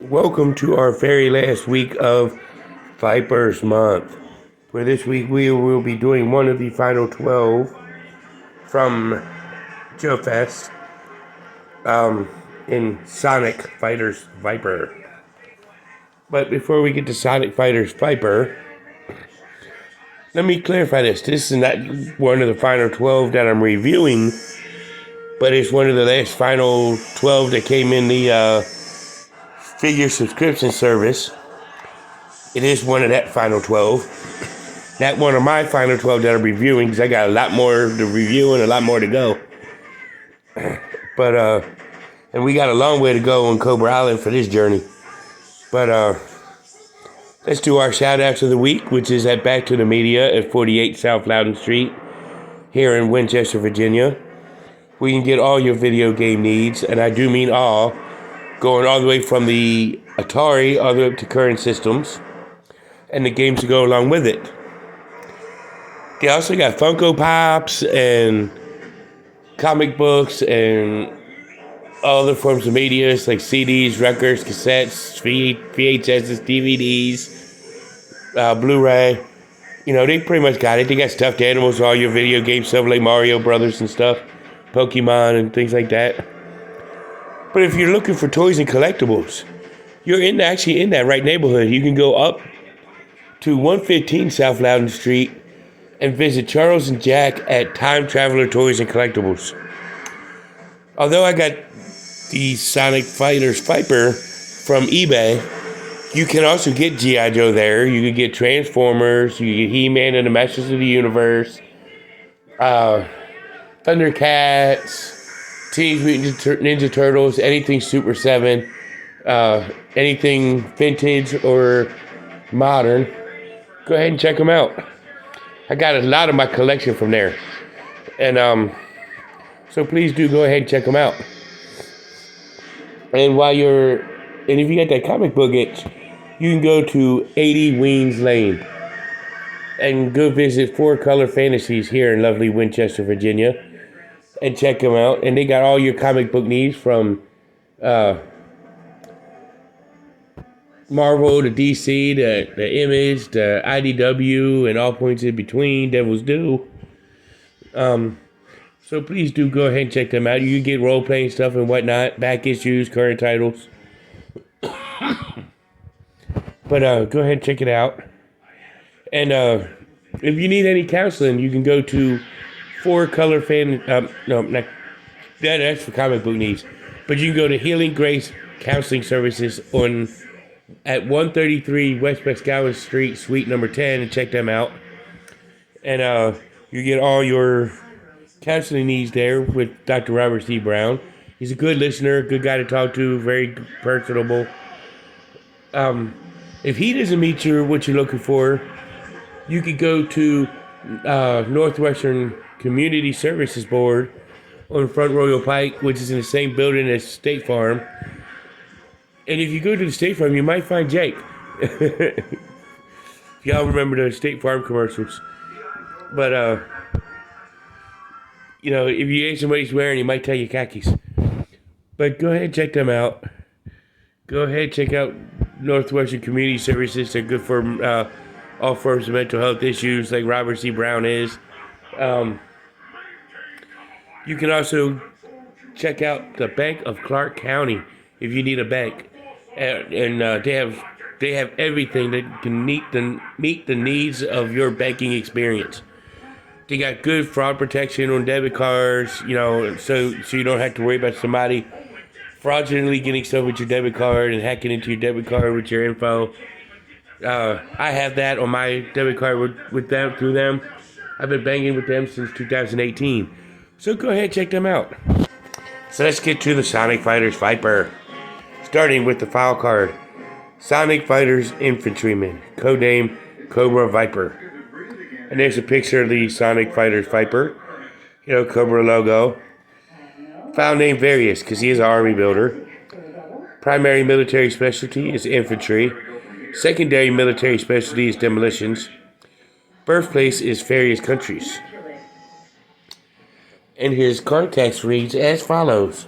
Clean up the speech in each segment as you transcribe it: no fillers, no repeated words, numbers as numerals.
Welcome to our very last week of Vipers Month. For this week, we will be doing one of the final 12 from Joe Fest in Sonic Fighters Viper. But before we get to Sonic Fighters Viper, let me clarify this. This is not one of the final 12 that I'm reviewing, but it's one of the last final 12 that came in the figure subscription service. It is one of that final 12. Not one of my final 12 that I'm reviewing, because I got a lot more to review and a lot more to go. But, and we got a long way to go on Cobra Island for this journey. But, let's do our shout outs of the week, which is at Back to the Media at 48 South Loudon Street here in Winchester, Virginia. We can get all your video game needs, and I do mean all, going all the way from the Atari all the way up to current systems and the games to go along with it. They also got Funko Pops and comic books and all other forms of media like CDs, records, cassettes, VHSs, DVDs, Blu-ray. You know, they pretty much got it. They got stuffed animals, all your video games, stuff like Mario Brothers and stuff, Pokemon and things like that. But if you're looking for toys and collectibles, you're actually in that right neighborhood. You can go up to 115 South Loudon Street and visit Charles and Jack at Time Traveler Toys and Collectibles. Although I got the Sonic Fighters Viper from eBay, you can also get G.I. Joe there. You can get Transformers, you can get He-Man and the Masters of the Universe, Thundercats, Teenage Mutant Ninja Turtles, anything Super 7, anything vintage or modern. Go ahead and check them out. I got a lot of my collection from there. And so please do go ahead and check them out. And if you got that comic book itch, you can go to 80 Weens Lane and go visit 4Color Fantasies here in lovely Winchester, Virginia, and check them out. And they got all your comic book needs from Marvel to DC to the Image to IDW and all points in between, Devil's Due. So please do go ahead and check them out. You can get role-playing stuff and whatnot, back issues, current titles. But go ahead and check it out. And if you need any counseling, you can go to 4Color that's for comic book needs. But you can go to Healing Grace Counseling Services at 133 West Mescala Street, Suite number 10, and check them out. And you get all your counseling needs there with Dr. Robert C. Brown. He's a good listener, good guy to talk to, very personable. If he doesn't meet what you're looking for, you could go to Northwestern Community Services Board on Front Royal Pike, which is in the same building as State Farm. And if you go to the State Farm, you might find Jake. Y'all remember the State Farm commercials. But, if you ain't somebody's wearing, you might tell you khakis. But go ahead and check them out. Go ahead and check out Northwestern Community Services. They're good for all forms of mental health issues like Robert C. Brown is. You can also check out the Bank of Clark County if you need a bank. And they have everything that can meet the needs of your banking experience. They got good fraud protection on debit cards, so you don't have to worry about somebody fraudulently getting stuff with your debit card and hacking into your debit card with your info. I have that on my debit card through them. I've been banking with them since 2018. So go ahead and check them out. So let's get to the Sonic Fighters Viper. Starting with the file card. Sonic Fighters Infantryman, codename Cobra Viper. And there's a picture of the Sonic Fighters Viper. Cobra logo. File name various because he is an army builder. Primary military specialty is infantry. Secondary military specialty is demolitions. Birthplace is various countries. And his card text reads as follows.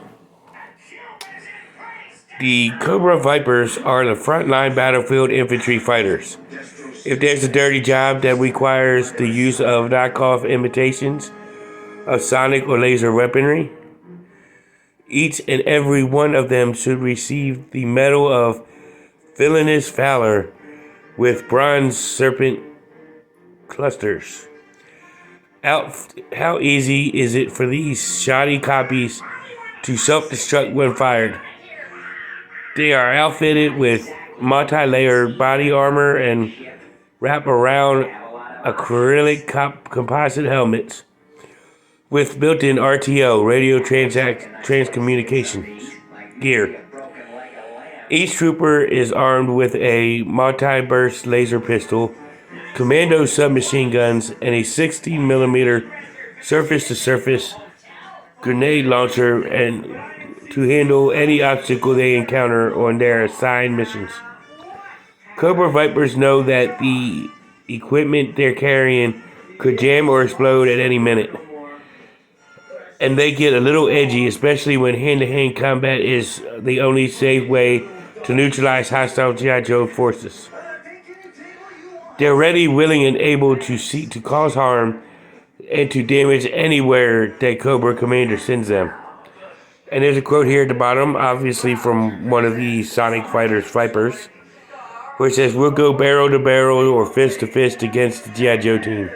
The Cobra Vipers are the frontline battlefield infantry fighters. If there's a dirty job that requires the use of knockoff imitations of sonic or laser weaponry, each and every one of them should receive the Medal of Villainous Valor with bronze serpent clusters. How easy is it for these shoddy copies to self-destruct when fired? They are outfitted with multi-layered body armor and wrap around acrylic composite helmets with built-in RTO, radio transcommunications gear. Each trooper is armed with a multi-burst laser pistol, commando submachine guns, and a 16mm surface-to-surface grenade launcher and to handle any obstacle they encounter on their assigned missions. Cobra Vipers know that the equipment they're carrying could jam or explode at any minute, and they get a little edgy, especially when hand-to-hand combat is the only safe way to neutralize hostile G.I. Joe forces. They're ready, willing, and able to seek to cause harm and to damage anywhere that Cobra Commander sends them. And there's a quote here at the bottom, obviously from one of the Sonic Fighters Vipers, where it says, "We'll go barrel to barrel or fist to fist against the G.I. Joe team."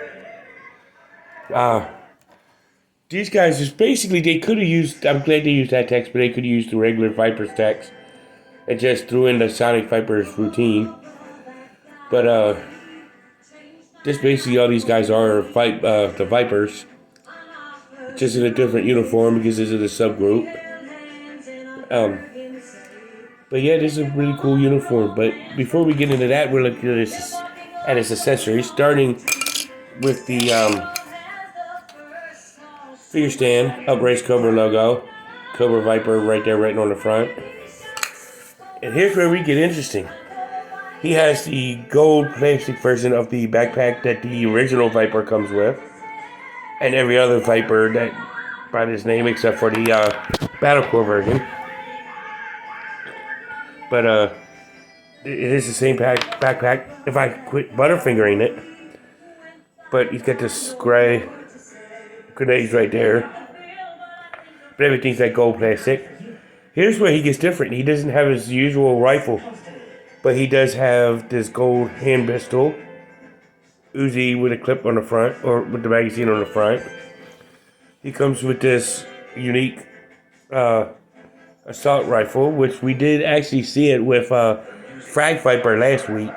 These guys just basically, they could have used, I'm glad they used that text, but they could have used the regular Vipers text and just threw in the Sonic Vipers routine. But, just basically all these guys are the Vipers, just in a different uniform because this is a subgroup. But yeah, this is a really cool uniform. But before we get into that, we're looking at its accessories, starting with the figure stand, Uprace Cobra logo, Cobra Viper right there, written on the front. And here's where we get interesting. He has the gold plastic version of the backpack that the original Viper comes with, and every other Viper that by this name except for the Battlecore version. But it is the same backpack if I quit butterfingering it. But he's got this gray grenades right there. But everything's that gold plastic. Here's where he gets different. He doesn't have his usual rifle, but he does have this gold hand pistol, Uzi with a clip on the front, or with the magazine on the front. He comes with this unique assault rifle, which we did actually see it with Frag Viper last week,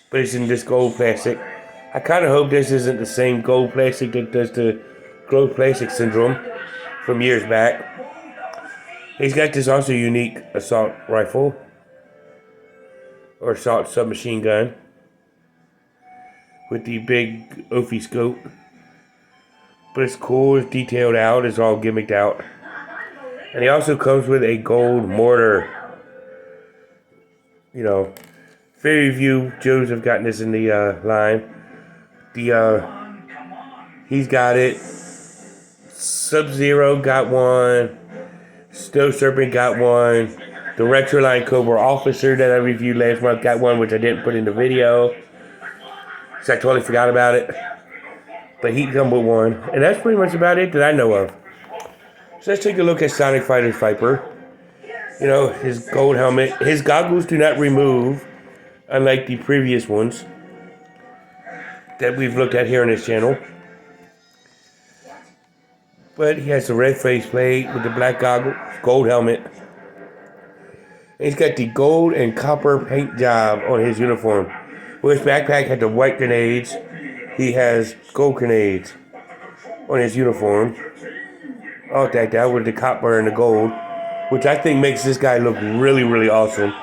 but it's in this gold plastic. I kind of hope this isn't the same gold plastic that does the gold plastic syndrome from years back. He's got this also unique assault rifle, or assault submachine gun, with the big Ophi scope. But it's cool, it's detailed out, it's all gimmicked out. And he also comes with a gold mortar. You know, very few Joes have gotten this in the line. He's got it. Sub-Zero got one. Snow Serpent got one. The Retroline Cobra Officer that I reviewed last month got one, which I didn't put in the video, so I totally forgot about it. But he come with one, and that's pretty much about it that I know of. So let's take a look at Sonic Fighter's Viper. You know, his gold helmet. His goggles do not remove, unlike the previous ones that we've looked at here on this channel. But he has the red faceplate with the black goggles, gold helmet. He's got the gold and copper paint job on his uniform. Where his backpack had the white grenades, he has gold grenades on his uniform. All decked out with the copper and the gold, which I think makes this guy look really, really awesome.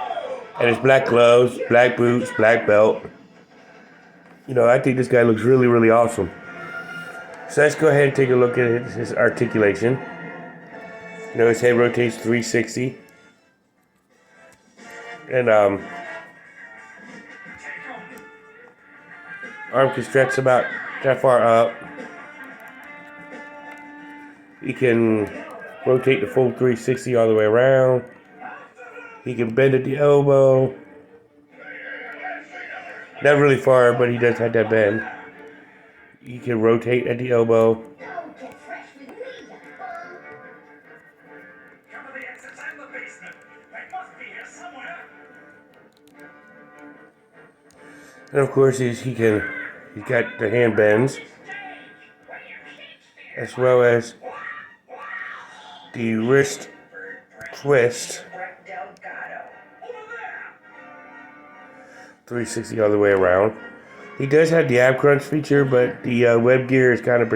And his black gloves, black boots, black belt. You know, I think this guy looks really, really awesome. So let's go ahead and take a look at his articulation. You know, his head rotates 360. And arm can stretch about that far up. He can rotate the full 360 all the way around. He can bend at the elbow. Not really far, but he does have that bend. He can rotate at the elbow. And of course, he's got the hand bends, as well as the wrist twist. 360 all the way around. He does have the ab crunch feature, but the web gear is kind of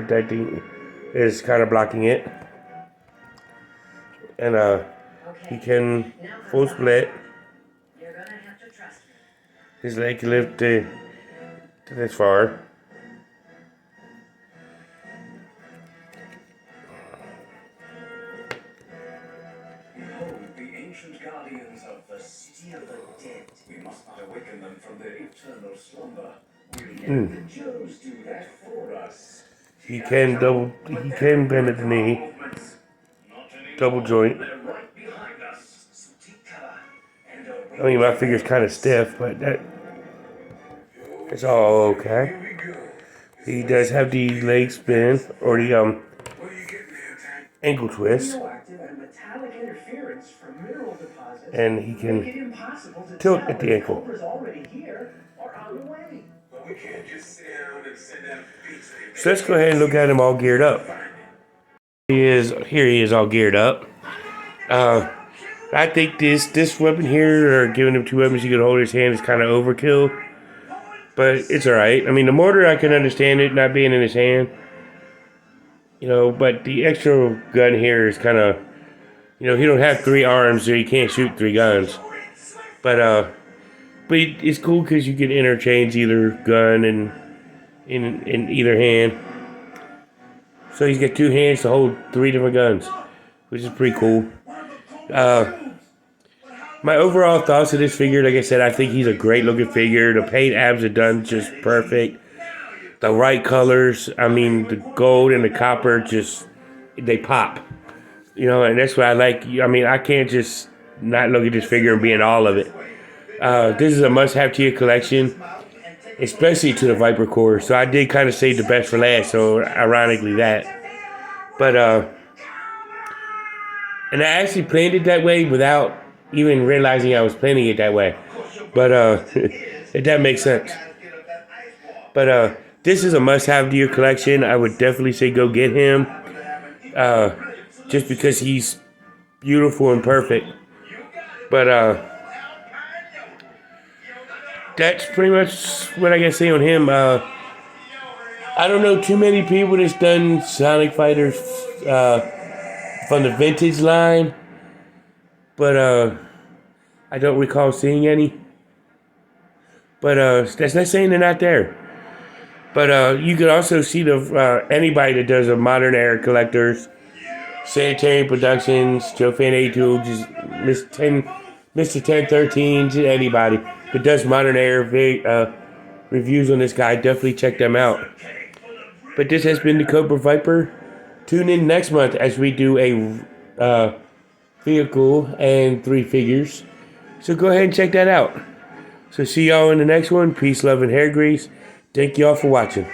blocking it. And he can full split. His leg can lift to this far. Behold, the ancient guardians of the city of the dead. We must not awaken them from their eternal slumber. We'll let the Joes do that for us. He can bend at the knee. Double joint. They're right behind us. So take cover and obey. I mean, my finger's kind of stiff, but it's all okay. He does have the leg spin, or the ankle twist. And he can tilt at the ankle. So let's go ahead and look at him all geared up. Here he is all geared up. I think this weapon here, or giving him two weapons he could hold his hand, is kind of overkill. But it's alright. I mean, the mortar, I can understand it not being in his hand. But the extra gun here is kind of, he don't have 3 arms, so he can't shoot 3 guns. But it's cool because you can interchange either gun and in either hand. So he's got 2 hands to hold 3 different guns, which is pretty cool. My overall thoughts of this figure, like I said, I think he's a great looking figure. The paint abs are done just perfect. The right colors, I mean, the gold and the copper they pop. And that's what I like. I mean, I can't just not look at this figure and be in all of it. This is a must-have to your collection, especially to the Viper Core. So I did kind of save the best for last, so ironically that. But, and I actually planned it that way without even realizing I was planning it that way. But, if that makes sense. But, this is a must-have to your collection. I would definitely say go get him. Just because he's beautiful and perfect. But, that's pretty much what I can say on him. I don't know too many people that's done Sonic Fighters from the vintage line. But, I don't recall seeing any. But, that's not saying they're not there. But, you could also see anybody that does a modern era collectors. Sanitarian Productions, Joe Fan 82, just Mr. 1013, just anybody that does modern era reviews on this guy, definitely check them out. But this has been the Cobra Viper. Tune in next month as we do a vehicle and 3 figures. So go ahead and check that out. So see y'all in the next one. Peace, love, and hair grease. Thank y'all for watching.